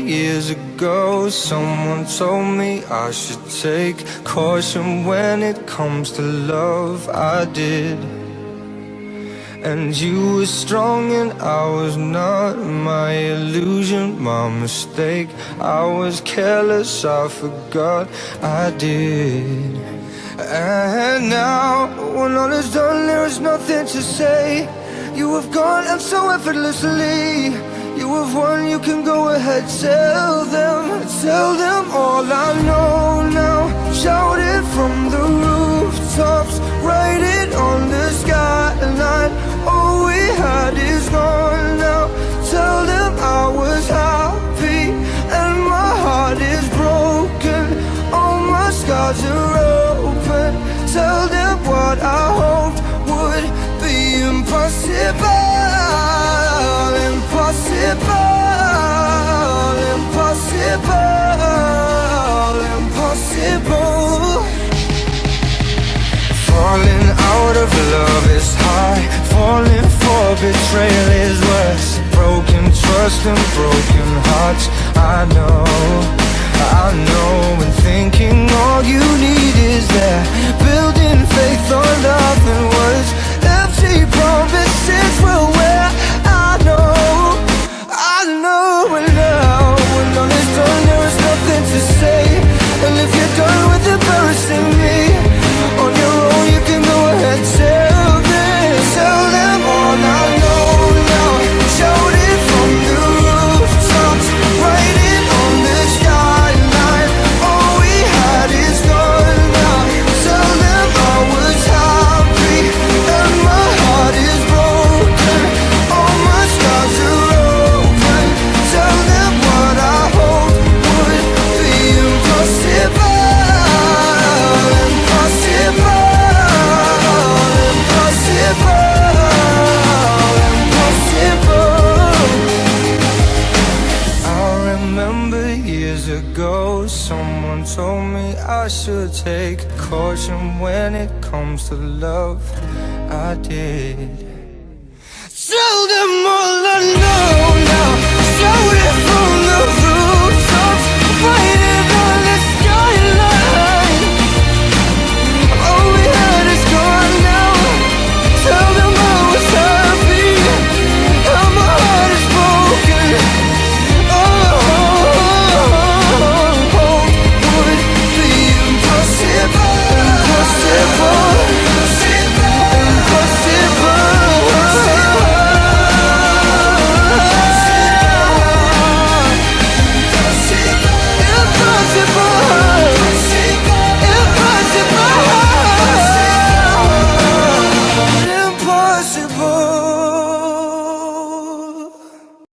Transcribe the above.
years ago, someone told me I should take caution when it comes to love. I did. And you were strong and I was not. My illusion, my mistake. I was careless, I forgot I did. And now, when all is done, there is nothing to say. You have gone and so effortlessly. You have won, you can go ahead, tell them all I know now. Shout it from the rooftops, write it on the skyline. All we had is gone now. Tell them I was happy and my heart is broken. All my scars are open. Tell them what I hoped would be impossible. Impossible. Falling out of love is high. Falling for betrayal is worse. Broken trust and broken hearts. I know. And thinking all you need is that. Building faith on nothing words. Empty promises will wear. And now, when all is done, there is nothing to say. And if you're done with embarrassing me on your own, you can go ahead, tell them all I know now. Shout it from the rooftops, write it on the skyline. All we had is gone now. Tell them I was happy and my heart is broken. All my scars are open. Tell them what I hope would be impossible. Ago, someone told me I should take caution when it comes to love. I did. Tell them all I know now.